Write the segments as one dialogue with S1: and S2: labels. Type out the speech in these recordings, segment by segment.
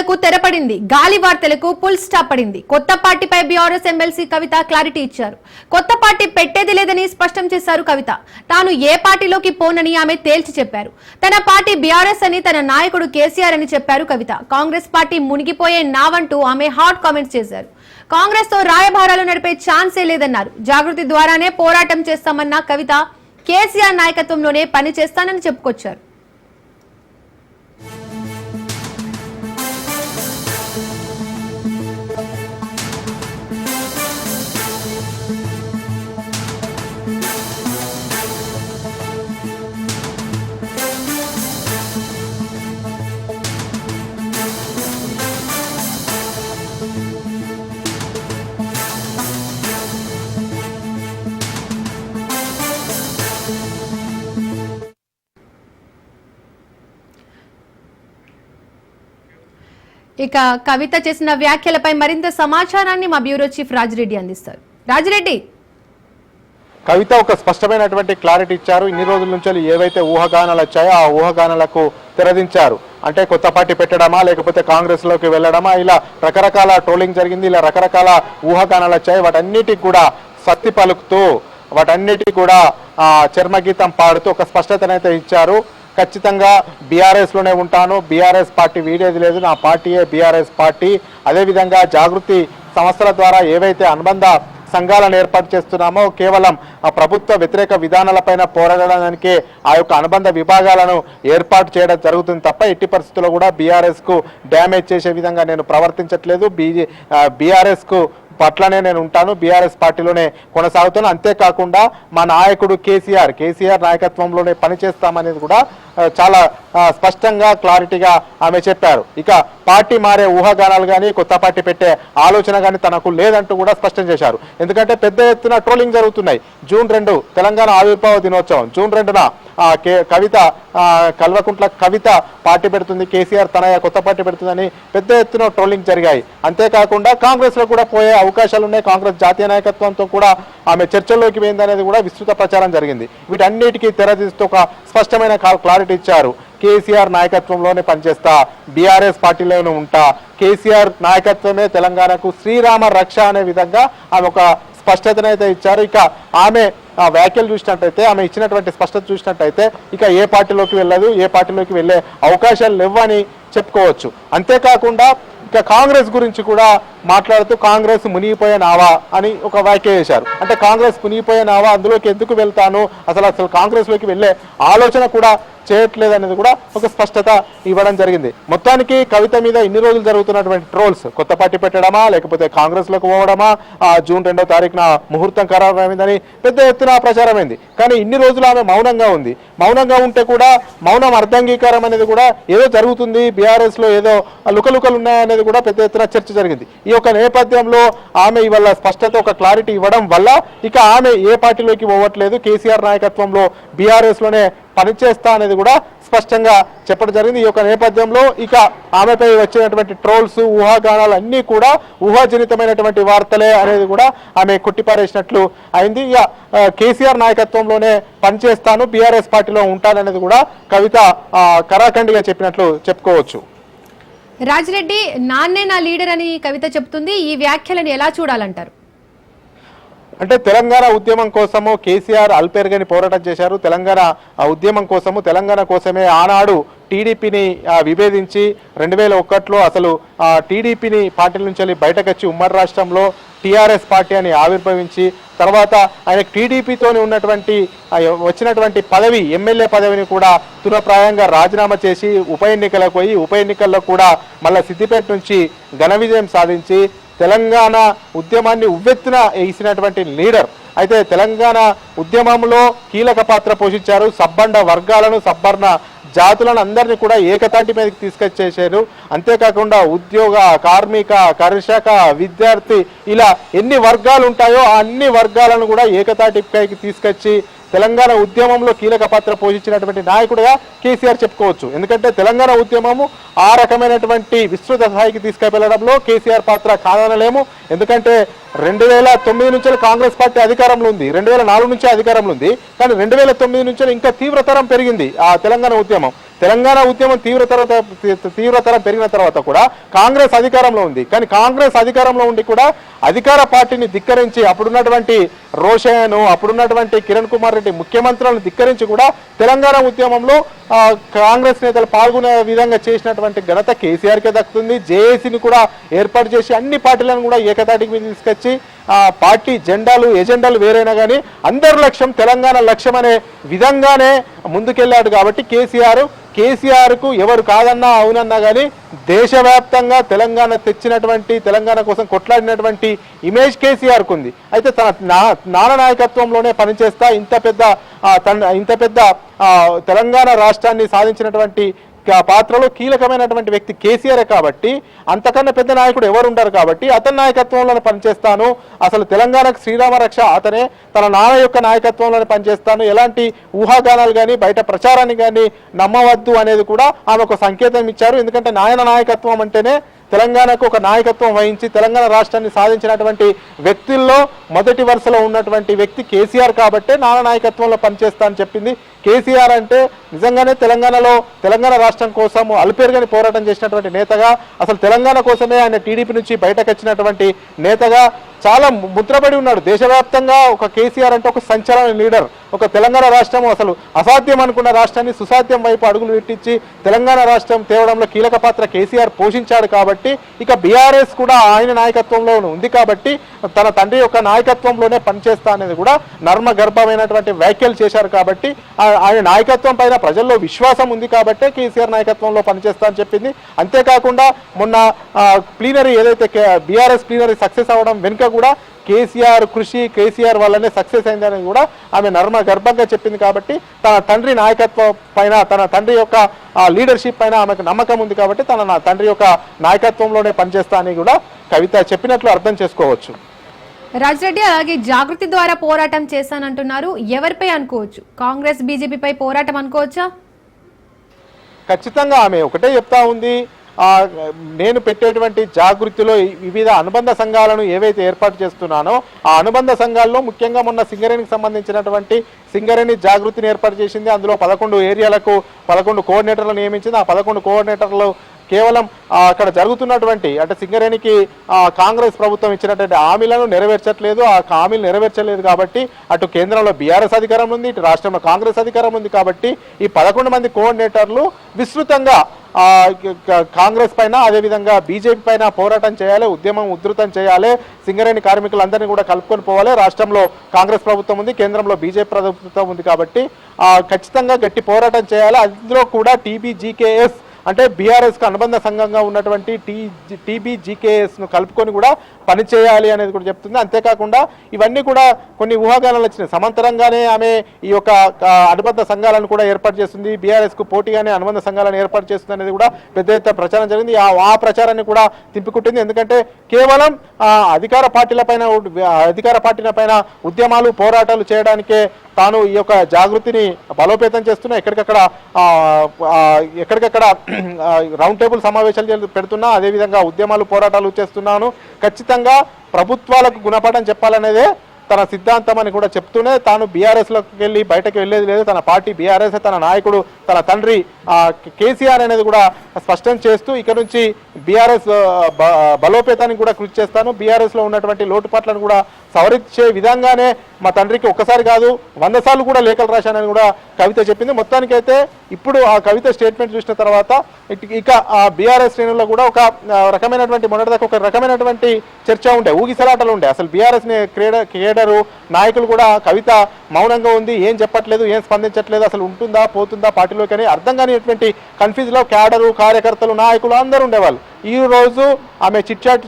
S1: చర్చలకు తెరపడింది. గాలి వార్తలకు ఫుల్ స్టాప్ పడింది. కొత్త పార్టీపై బీఆర్ఎస్ ఎమ్మెల్సీ కవిత క్లారిటీ ఇచ్చారు. కొత్త పార్టీ పెట్టేది లేదని స్పష్టం చేశారు కవిత. తాను ఏ పార్టీలోకి పోనని ఆమె తేల్చి చెప్పారు. తన పార్టీ బీఆర్ఎస్ అని, తన నాయకుడు కేసీఆర్ అని చెప్పారు కవిత. కాంగ్రెస్ పార్టీ మునిగిపోయే నావంటూ ఆమె హాట్ కామెంట్స్ చేశారు. కాంగ్రెస్ తో రాయబారాలు నడిపే ఛాన్సే లేదన్నారు. జాగృతి ద్వారానే పోరాటం చేస్తామన్న కవిత కేసీఆర్ నాయకత్వంలోనే పని చేస్తానని చెప్పుకొచ్చారు. ఇక కవిత చేసిన వ్యాఖ్యలపై మరింత సమాచారాన్ని మా బ్యూరో చీఫ్ రాజిరెడ్డి అందిస్తారు. రాజిరెడ్డి,
S2: కవిత ఒక స్పష్టమైనటువంటి క్లారిటీ ఇచ్చారు. ఇన్ని రోజుల నుంచి ఏవైతే ఊహాగానాలు వచ్చాయో ఆ ఊహాగానాలకు తెరదించారు. అంటే కొత్త పార్టీ పెట్టడమా, లేకపోతే కాంగ్రెస్ లోకి వెళ్ళడమా, ఇలా రకరకాల ట్రోలింగ్ జరిగింది, ఇలా రకరకాల ఊహాగానాలు వచ్చాయి. వాటన్నిటికి కూడా సత్తి పలుకుతూ, వాటన్నిటికీ కూడా చర్మగీతం పాడుతూ ఒక స్పష్టతనైతే ఇచ్చారు. ఖచ్చితంగా బీఆర్ఎస్ లోనే ఉంటాను, బీఆర్ఎస్ పార్టీ వీడేది లేదు, నా పార్టీయే బీఆర్ఎస్ పార్టీ. అదేవిధంగా జాగృతి సంస్థల ద్వారా ఏవైతే అనుబంధ సంఘాలను ఏర్పాటు చేస్తున్నామో కేవలం ఆ ప్రభుత్వ వ్యతిరేక విధానాలపైన పోరాడడానికే ఆ యొక్క అనుబంధ విభాగాలను ఏర్పాటు చేయడం జరుగుతుంది తప్ప ఎట్టి పరిస్థితుల్లో కూడా బీఆర్ఎస్ కు డ్యామేజ్ చేసే విధంగా నేను ప్రవర్తించట్లేదు. బీఆర్ఎస్ కు పట్లనే నేను ఉంటాను, బీఆర్ఎస్ పార్టీలోనే కొనసాగుతాను. అంతేకాకుండా మా నాయకుడు కేసీఆర్ నాయకత్వంలోనే పనిచేస్తామనేది కూడా చాలా స్పష్టంగా క్లారిటీగా ఆమె చెప్పారు. ఇక పార్టీ మారే ఊహాగానాలు కానీ, కొత్త పార్టీ పెట్టే ఆలోచన కానీ తనకు లేదంటూ కూడా స్పష్టం చేశారు. ఎందుకంటే పెద్ద ఎత్తున ట్రోలింగ్ జరుగుతున్నాయి. జూన్ 2 తెలంగాణ ఆవిర్భావ దినోత్సవం, జూన్ 2న కవిత కల్వకుంట్ల కవిత పార్టీ పెడుతుంది, కేసీఆర్ తన కొత్త పార్టీ పెడుతుందని పెద్ద ఎత్తున ట్రోలింగ్ జరిగాయి. అంతేకాకుండా కాంగ్రెస్ లో కూడా పోయే అవకాశాలు ఉన్నాయి. కాంగ్రెస్ జాతీయ నాయకత్వంతో కూడా ఆమె చర్చల్లోకి పోయిందనేది కూడా విస్తృత ప్రచారం జరిగింది. వీటన్నిటికీ తెరదీస్తూ ఒక స్పష్టమైన క్లారిటీ ఇచ్చారు. కేసీఆర్ నాయకత్వంలోనే పనిచేస్తా, బీఆర్ఎస్ పార్టీలోనే ఉంటా, కేసీఆర్ నాయకత్వమే తెలంగాణకు శ్రీరామ రక్ష అనే విధంగా ఆమె ఒక స్పష్టతనైతే ఇచ్చారు. ఇక ఆమె వ్యాఖ్యలు చూసినట్టయితే, ఆమె ఇచ్చినటువంటి స్పష్టత చూసినట్టయితే ఇక ఏ పార్టీలోకి వెళ్ళదు, ఏ పార్టీలోకి వెళ్ళే అవకాశాలు లేవని చెప్పుకోవచ్చు. అంతేకాకుండా ఇక కాంగ్రెస్ గురించి కూడా మాట్లాడుతూ కాంగ్రెస్ మునిగిపోయే నావా అని ఒక వ్యాఖ్య చేశారు. అంటే కాంగ్రెస్ మునిగిపోయే నావా, అందులోకి ఎందుకు వెళ్తాను, అసలు కాంగ్రెస్ లోకి వెళ్ళే ఆలోచన కూడా చేయట్లేదు అనేది కూడా ఒక స్పష్టత ఇవ్వడం జరిగింది. మొత్తానికి కవిత మీద ఇన్ని రోజులు జరుగుతున్నటువంటి ట్రోల్స్, కొత్త పార్టీ పెట్టడమా లేకపోతే కాంగ్రెస్ లోకి పోవడమా, జూన్ 2వ తారీఖున ముహూర్తం ఖరారైందని పెద్ద ఎత్తున ప్రచారమైంది. కానీ ఇన్ని రోజులు ఆమె మౌనంగా ఉంది. మౌనంగా ఉంటే కూడా మౌనం అర్ధంగీకారం అనేది కూడా ఏదో జరుగుతుంది, బీఆర్ఎస్ లో ఏదో లుకలుకలు ఉన్నాయనేది కూడా పెద్ద ఎత్తున చర్చ జరిగింది. ఈ యొక్క నేపథ్యంలో ఆమె ఇవాళ స్పష్టత, ఒక క్లారిటీ ఇవ్వడం వల్ల ఇక ఆమె ఏ పార్టీలోకి పోవట్లేదు, కేసీఆర్ నాయకత్వంలో బీఆర్ఎస్ లోనే పనిచేస్తా అనేది కూడా స్పష్టంగా చెప్పడం జరిగింది. ఈ యొక్క నేపథ్యంలో ఇక ఆమెపై వచ్చినటువంటి ట్రోల్స్, ఊహాగానాలు అన్నీ కూడా ఊహాజనితమైనటువంటి వార్తలే అనేది కూడా ఆమె కొట్టిపారేసినట్లు అయింది. ఇక కేసీఆర్ నాయకత్వంలోనే పనిచేస్తాను, బీఆర్ఎస్ పార్టీలో ఉంటాననేది కూడా కవిత కరాఖండిగా చెప్పినట్లు చెప్పుకోవచ్చు.
S1: రాజిరెడ్డి, నాన్నే నా లీడర్ అని కవిత చెప్తుంది. ఈ వ్యాఖ్యలను ఎలా చూడాలంటారు?
S2: అంటే తెలంగాణ ఉద్యమం కోసము కేసీఆర్ అల్పెరగని పోరాటం చేశారు. తెలంగాణ ఉద్యమం కోసము, తెలంగాణ కోసమే ఆనాడు టీడీపీని విభేదించి 2001లో అసలు టీడీపీని పార్టీల నుంచి బయటకు వచ్చి ఉమ్మడి రాష్ట్రంలో టీఆర్ఎస్ పార్టీ అని ఆవిర్భవించి తర్వాత ఆయన టీడీపీతోనే వచ్చినటువంటి పదవి, ఎమ్మెల్యే పదవిని కూడా తునప్రాయంగా రాజీనామా చేసి ఉప ఎన్నికలకు పోయి, ఉప ఎన్నికల్లో కూడా మళ్ళీ సిద్దిపేట నుంచి ఘన విజయం సాధించి తెలంగాణ ఉద్యమాన్ని ఉవ్వెత్తున వేసినటువంటి లీడర్. అయితే తెలంగాణ ఉద్యమంలో కీలక పాత్ర పోషించారు. సబ్బండ వర్గాలను, సబ్బర్ణ జాతులను అందరినీ కూడా ఏకతాటి మీదకి తీసుకొచ్చేసారు. అంతేకాకుండా ఉద్యోగ, కార్మిక, కర్షక, విద్యార్థి ఇలా ఎన్ని వర్గాలు ఉంటాయో ఆ అన్ని వర్గాలను కూడా ఏకతాటిపైకి తీసుకొచ్చి తెలంగాణ ఉద్యమంలో కీలక పాత్ర పోషించినటువంటి నాయకుడిగా కేసీఆర్ చెప్పుకోవచ్చు. ఎందుకంటే తెలంగాణ ఉద్యమము ఆ రకమైనటువంటి విస్తృత స్థాయికి తీసుకెళ్లడంలో కేసీఆర్ పాత్ర కాదనలేము. ఎందుకంటే 2009 నుంచి కాంగ్రెస్ పార్టీ అధికారంలో ఉంది, 2004 నుంచి అధికారంలో ఉంది. కానీ 2009 నుంచి ఇంకా తీవ్రతరం పెరిగింది ఆ తెలంగాణ ఉద్యమం. తెలంగాణ ఉద్యమం తీవ్రతరం పెరిగిన తర్వాత కూడా కాంగ్రెస్ అధికారంలో ఉంది. కానీ కాంగ్రెస్ అధికారంలో ఉండి కూడా అధికార పార్టీని ధిక్కరించి అప్పుడున్నటువంటి రోషయ్యను, అప్పుడున్నటువంటి కిరణ్ కుమార్ రెడ్డి ముఖ్యమంత్రులను ధిక్కరించి కూడా తెలంగాణ ఉద్యమంలో కాంగ్రెస్ నేతలు పాల్గొనే విధంగా చేసినటువంటి ఘనత కేసీఆర్కే దక్కుతుంది. జేఏసీని కూడా ఏర్పాటు చేసి అన్ని పార్టీలను కూడా ఏకతాటికి మీద తీసుకొచ్చి పార్టీ ఎజెండాలు వేరైనా కానీ అందరి లక్ష్యం తెలంగాణ లక్ష్యం అనే విధంగానే ముందుకెళ్ళాడు. కాబట్టి కేసీఆర్కు ఎవరు కాదన్నా అవునన్నా కానీ దేశవ్యాప్తంగా తెలంగాణ తెచ్చినటువంటి, తెలంగాణ కోసం కొట్లాడినటువంటి ఇమేజ్ కేసీఆర్కు ఉంది. అయితే తన నాన్న నాయకత్వంలోనే పనిచేస్తా ఇంత పెద్ద తెలంగాణ రాష్ట్రాన్ని సాధించినటువంటి పాత్రలో కీలకమైనటువంటి వ్యక్తి కేసీఆర్ కాబట్టి అంతకన్నా పెద్ద నాయకుడు ఎవరు ఉండరు కాబట్టి అతని నాయకత్వంలోనే పనిచేస్తాను, అసలు తెలంగాణకు శ్రీరామ రక్ష అతనే, తన నాన్న యొక్క నాయకత్వంలోనే పనిచేస్తాను, ఎలాంటి ఊహాగానాలు కానీ బయట ప్రచారాన్ని కానీ నమ్మవద్దు అనేది కూడా ఆమె ఒక సంకేతం ఇచ్చారు. ఎందుకంటే నాయన నాయకత్వం అంటేనే తెలంగాణకు ఒక నాయకత్వం వహించి తెలంగాణ రాష్ట్రాన్ని సాధించినటువంటి వ్యక్తుల్లో మొదటి వరుసలో ఉన్నటువంటి వ్యక్తి కేసీఆర్ కాబట్టే నాన్న నాయకత్వంలో పనిచేస్తా అని చెప్పింది. కేసీఆర్ అంటే నిజంగానే తెలంగాణ రాష్ట్రం కోసం అలుపేరుగని పోరాటం చేసినటువంటి నేతగా, అసలు తెలంగాణ కోసమే ఆయన టీడీపీ నుంచి బయటకు వచ్చినటువంటి నేతగా చాలా ముద్రపడి ఉన్నాడు. దేశవ్యాప్తంగా ఒక కేసీఆర్ అంటే ఒక సంచలన లీడర్. ఒక తెలంగాణ రాష్ట్రం అసలు అసాధ్యం అనుకున్న రాష్ట్రాన్ని సుసాధ్యం వైపు అడుగులు పెట్టించి తెలంగాణ రాష్ట్రం తేవడంలో కీలక పాత్ర కేసీఆర్ పోషించాడు. కాబట్టి ఇక బీఆర్ఎస్ కూడా ఆయన నాయకత్వంలో ఉంది కాబట్టి తన తండ్రి యొక్క నాయకత్వంలోనే పనిచేస్తా అనేది కూడా నర్మ గర్భమైనటువంటి వ్యాఖ్యలు చేశారు. కాబట్టి ఆయన నాయకత్వం పైన ప్రజల్లో విశ్వాసం ఉంది కాబట్టే కేసీఆర్ నాయకత్వంలో పనిచేస్తా అని చెప్పింది. అంతేకాకుండా మొన్న ప్లీనరీ ఏదైతే బీఆర్ఎస్ ప్లీనరీ సక్సెస్ అవ్వడం వెనుక కూడా కేసీఆర్ కృషి, కేసీఆర్ వల్లనే సక్సెస్ అయిందని కూడా ఆమె నర్మ గర్భంగా చెప్పింది. కాబట్టి తన తండ్రి నాయకత్వం పైన, తన తండ్రి యొక్క లీడర్షిప్ పైన ఆమెకు నమ్మకం ఉంది కాబట్టి తన తండ్రి యొక్క నాయకత్వంలోనే పనిచేస్తా అని కూడా కవిత చెప్పినట్లు అర్థం చేసుకోవచ్చు.
S1: రాజిరెడ్డి, అలాగే జాగృతి ద్వారా పోరాటం చేశానంటున్నారు, ఎవరిపై అనుకోవచ్చు? కాంగ్రెస్ బీజేపీపై పోరాటం అనుకోవచ్చా?
S2: ఖచ్చితంగా ఆమె ఒకటే చెప్తా ఉంది, నేను పెట్టేటువంటి జాగృతిలో వివిధ అనుబంధ సంఘాలను ఏవైతే ఏర్పాటు చేస్తున్నానో ఆ అనుబంధ సంఘాల్లో ముఖ్యంగా మొన్న సింగరేణికి సంబంధించినటువంటి సింగరేణి జాగృతిని ఏర్పాటు చేసింది. అందులో 11 ఏరియాలకు 11 కోఆర్డినేటర్లు నియమించింది. ఆ 11 కోఆర్డినేటర్లు కేవలం అక్కడ జరుగుతున్నటువంటి అంటే సింగరేణికి కాంగ్రెస్ ప్రభుత్వం ఇచ్చినటువంటి హామీలను నెరవేర్చట్లేదు. ఆ హామీలు నెరవేర్చలేదు కాబట్టి అటు కేంద్రంలో బీఆర్ఎస్ అధికారం ఉంది, ఇటు రాష్ట్రంలో కాంగ్రెస్ అధికారం ఉంది. కాబట్టి ఈ 11 మంది కోఆర్డినేటర్లు విస్తృతంగా కాంగ్రెస్ పైన అదేవిధంగా బీజేపీ పైన పోరాటం చేయాలి, ఉద్యమం ఉధృతం చేయాలి, సింగరేణి కార్మికులందరినీ కూడా కలుపుకొని పోవాలి. రాష్ట్రంలో కాంగ్రెస్ ప్రభుత్వం ఉంది, కేంద్రంలో బీజేపీ ప్రభుత్వం ఉంది కాబట్టి ఖచ్చితంగా గట్టి పోరాటం చేయాలి. అందులో కూడా టీబీజీకేఎస్ అంటే బీఆర్ఎస్కి అనుబంధ సంఘంగా ఉన్నటువంటి టీబీజీకేఎస్ను కలుపుకొని కూడా పనిచేయాలి అనేది కూడా చెప్తుంది. అంతేకాకుండా ఇవన్నీ కూడా కొన్ని ఊహాగానాలు వచ్చినాయి. సమాంతరంగానే ఆమె ఈ యొక్క అనుబంధ సంఘాలను కూడా ఏర్పాటు చేస్తుంది, బీఆర్ఎస్కు పోటీగానే అనుబంధ సంఘాలను ఏర్పాటు చేస్తుంది అనేది కూడా పెద్ద ఎత్తున ప్రచారం జరిగింది. ఆ ప్రచారాన్ని కూడా తిప్పికొట్టింది. ఎందుకంటే కేవలం అధికార పార్టీల పైన ఉద్యమాలు పోరాటాలు చేయడానికే తాను ఈ యొక్క జాగృతిని బలోపేతం చేస్తున్నా, ఎక్కడికక్కడ రౌండ్ టేబుల్ సమావేశాలు పెడుతున్నా, అదేవిధంగా ఉద్యమాలు పోరాటాలు చేస్తున్నాను, ఖచ్చితంగా ప్రభుత్వాలకు గుణపాఠం చెప్పాలనేదే తన సిద్ధాంతం అని కూడా చెప్తూనే తాను బీఆర్ఎస్లోకి వెళ్ళి బయటకు వెళ్ళేది లేదు. తన పార్టీ బీఆర్ఎస్, తన నాయకుడు తన తండ్రి కేసీఆర్ అనేది కూడా స్పష్టం చేస్తూ ఇక నుంచి బీఆర్ఎస్ బలోపేతానికి కూడా కృషి చేస్తాను, బీఆర్ఎస్లో ఉన్నటువంటి లోటుపాట్లను కూడా సవరించే విధంగానే మా తండ్రికి ఒక్కసారి కాదు 100 సార్లు కూడా లేఖలు రాశానని కూడా కవిత చెప్పింది. మొత్తానికైతే ఇప్పుడు ఆ కవిత స్టేట్మెంట్ చూసిన తర్వాత ఇక ఆ బీఆర్ఎస్ శ్రేణుల్లో కూడా ఒక రకమైనటువంటి మొదటిదాకా ఒక రకమైనటువంటి చర్చ ఉండే, ఊగిసలాటలు ఉండే. అసలు బీఆర్ఎస్ కేడరు నాయకులు కూడా కవిత మౌనంగా ఉంది, ఏం చెప్పట్లేదు, ఏం స్పందించట్లేదు, అసలు ఉంటుందా పోతుందా పార్టీలోకి అని అర్థం కానిటువంటి కన్ఫ్యూజ్లో క్యాడరు, కార్యకర్తలు, నాయకులు అందరూ ఉండేవాళ్ళు. ఈ రోజు ఆమె చిట్చాట్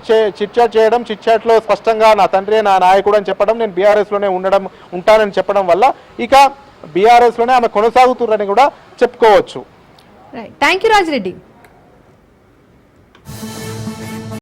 S2: చేయడం, చిట్చాట్లో స్పష్టంగా నా తండ్రి నా నాయకుడు అని చెప్పడం, నేను బీఆర్ఎస్లోనే ఉంటానని చెప్పడం వల్ల ఇక బీఆర్ఎస్లోనే ఆమె కొనసాగుతున్నారని కూడా చెప్పుకోవచ్చు.
S1: Thank you Rajireddy.